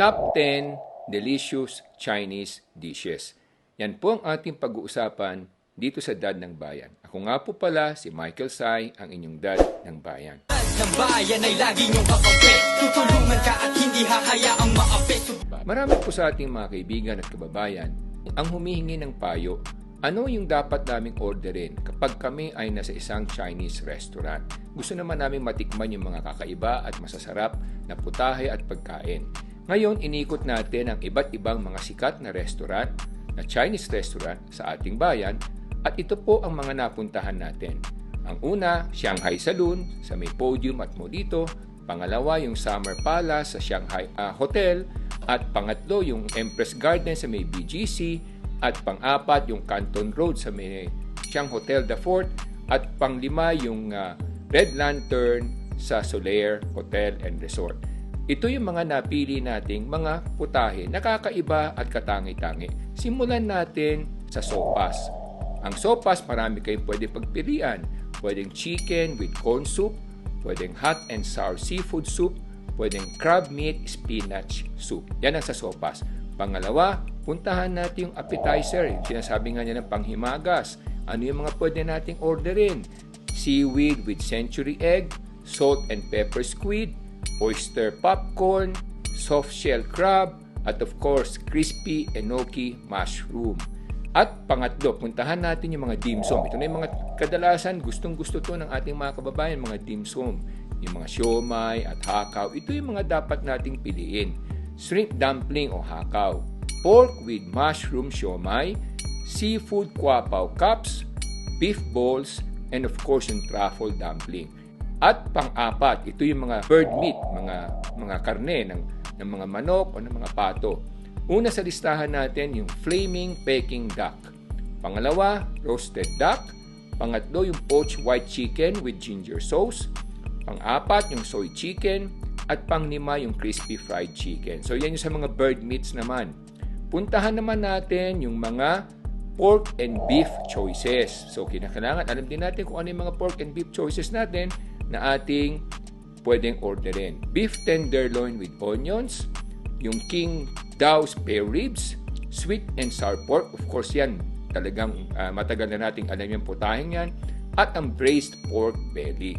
Top 10 Delicious Chinese Dishes. Yan po ang ating pag-uusapan dito sa Dad ng Bayan. Ako nga po pala si Michael Sai, ang inyong Dad ng Bayan. Ng bayan ay lagi niyong kakampi. Tutulungan ka at hindi hahayaang maapit. Marami po sa ating mga kaibigan at kababayan ang humihingi ng payo. Ano yung dapat naming orderin kapag kami ay nasa isang Chinese restaurant? Gusto naman namin matikman yung mga kakaiba at masasarap na putahe at pagkain. Ngayon, inikot natin ang iba't ibang mga sikat na restaurant, na Chinese restaurant sa ating bayan, at ito po ang mga napuntahan natin. Ang una, Shanghai Saloon sa may podium at Molito. Pangalawa, yung Summer Palace sa Shanghai Hotel. At pangatlo, yung Empress Garden sa may BGC. At pang-apat, yung Canton Road sa may Shanghai Hotel The Fort. At panglima, yung Red Lantern sa Solaire Hotel and Resort. Ito yung mga napili nating mga putahe, nakakaiba at katangi-tangi. Simulan natin sa sopas. Ang sopas, marami kayong pwede pagpilian. Pwedeng chicken with corn soup, pwedeng hot and sour seafood soup, pwedeng crab meat spinach soup. Yan ang sa sopas. Pangalawa, puntahan natin yung appetizer. Yung sinasabi nga niya ng panghimagas. Ano yung mga pwede nating orderin? Seaweed with century egg, salt and pepper squid, oyster popcorn, soft shell crab, at of course, crispy enoki mushroom. At pangatlo, puntahan natin yung mga dim sum. Ito na yung mga kadalasan, gustong-gusto to ng ating mga kababayan, mga dim sum. Yung mga siomai at hakaw, ito yung mga dapat nating piliin. Shrimp dumpling o hakaw, pork with mushroom siomai, seafood kwapaw cups, beef balls, and of course yung truffle dumpling. At pang-apat, ito yung mga bird meat, mga karne ng mga manok o ng mga pato. Una sa listahan natin yung flaming Peking duck. Pangalawa, roasted duck. Pangatlo, yung poached white chicken with ginger sauce. Pang-apat, yung soy chicken. At panglima, yung crispy fried chicken. So yan yung sa mga bird meats naman. Puntahan naman natin yung mga pork and beef choices. So kinakailangan, alam din natin kung ano yung mga pork and beef choices natin na ating pwedeng orderin. Beef tenderloin with onions, yung King Dao spare ribs, sweet and sour pork. Of course yan, talagang matagal na nating alam yung putahing yan. At ang braised pork belly.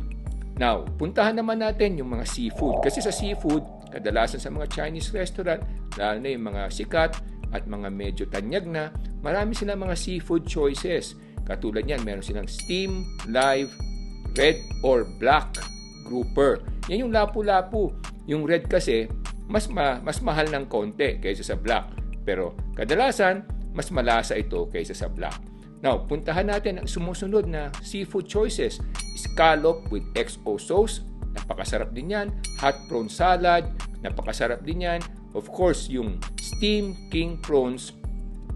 Now, puntahan naman natin yung mga seafood. Kasi sa seafood, kadalasan sa mga Chinese restaurant, lalo na yung mga sikat at mga medyo tanyag na, marami silang mga seafood choices. Katulad yan, meron silang steam, live, red or black grouper. Yan yung lapu-lapu. Yung red kasi, mas mahal ng konti kaysa sa black. Pero kadalasan, mas malasa ito kaysa sa black. Now, puntahan natin ang sumusunod na seafood choices. Scallop with XO sauce. Napakasarap din yan. Hot prawn salad. Napakasarap din yan. Of course, yung steamed king prawns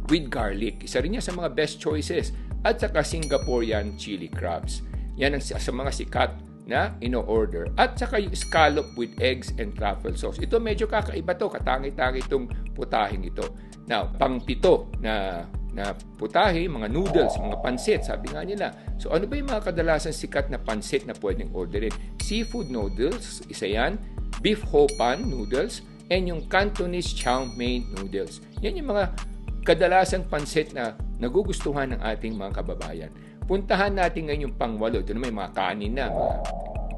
with garlic. Isa rin yan sa mga best choices. At saka Singaporean chili crabs. Yan ang sa mga sikat na ino-order. At saka yung scallop with eggs and truffle sauce. Ito medyo kakaiba to, katangi-tangi itong putahing ito. Now, pang-pito na putahe, mga noodles, mga pansit, sabi nga nila. So ano ba yung mga kadalasan sikat na pansit na pwedeng orderin? Seafood noodles, isa yan. Beef ho pan noodles, and yung Cantonese chow mein noodles. Yan yung mga kadalasang pansit na nagugustuhan ng ating mga kababayan. Puntahan natin ngayon yung pangwalo. Ito naman yung mga kanin na.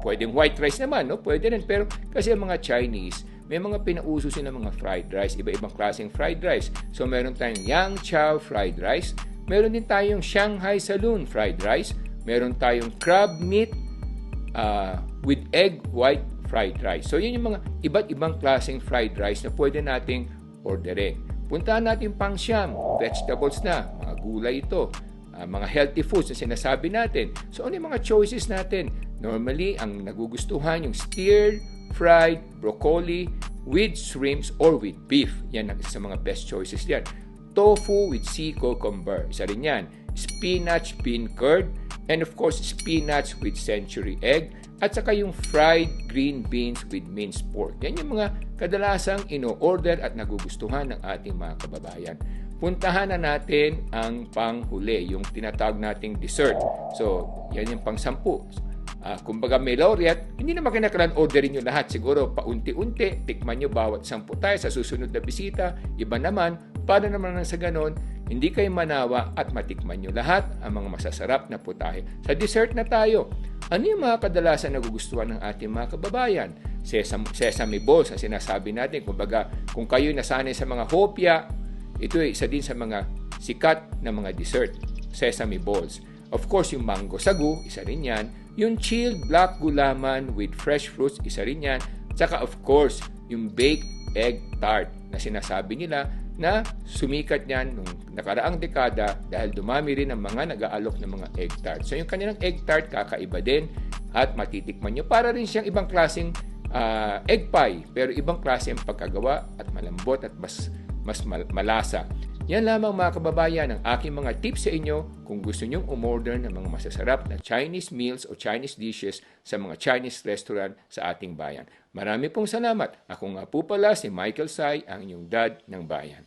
Pwedeng white rice naman, no? Pwede rin. Pero kasi ang mga Chinese, may mga pinauso sila mga fried rice. Iba-ibang klaseng fried rice. So, meron tayong Yang Chow fried rice. Meron din tayong Shanghai Saloon fried rice. Meron tayong crab meat with egg white fried rice. So, yun yung mga iba't ibang klaseng fried rice na pwede nating orderin. Puntahan natin pang siyam. Vegetables na. Mga gulay ito. Mga healthy foods na sinasabi natin. So, ano yung mga choices natin? Normally, ang nagugustuhan yung stir, fried, broccoli, with shrimps or with beef. Yan ang isa sa mga best choices yan. Tofu with sea cucumber. Isa rin yan. Spinach bean curd. And of course, spinach with century egg. At saka yung fried green beans with minced pork. Yan yung mga kadalasang ino-order at nagugustuhan ng ating mga kababayan. Puntahan na natin ang panghuli, yung tinatawag nating dessert. So, yan yung pang-10. Kumbaga may laureate, hindi naman kinakailangan orderin nyo lahat. Siguro paunti-unti, tikman nyo bawat 10 tayo sa susunod na bisita. Iba naman, para naman sa ganon, hindi kayo manawa at matikman nyo lahat ang mga masasarap na putahe. Sa dessert na tayo, ano yung mga kadalasan na nagugustuhan ng ating mga kababayan? Sesame balls, ang sinasabi natin. Kumbaga, kung kayo nasanay sa mga hopya, ito ay isa din sa mga sikat na mga dessert, sesame balls. Of course, yung mango sagu, isa rin yan. Yung chilled black gulaman with fresh fruits, isa rin yan. Tsaka of course, yung baked egg tart na sinasabi nila na sumikat yan nung nakaraang dekada dahil dumami rin ang mga nag-aalok ng mga egg tart. So yung kanilang egg tart kakaiba din at matitikman nyo. Para rin siyang ibang klaseng egg pie, pero ibang klase ang pagkagawa at malambot at mas malasa. Yan lamang mga kababayan ang aking mga tips sa inyo kung gusto nyong umorder ng mga masasarap na Chinese meals o Chinese dishes sa mga Chinese restaurant sa ating bayan. Marami pong salamat. Ako nga po pala si Michael Sai, ang inyong dad ng bayan.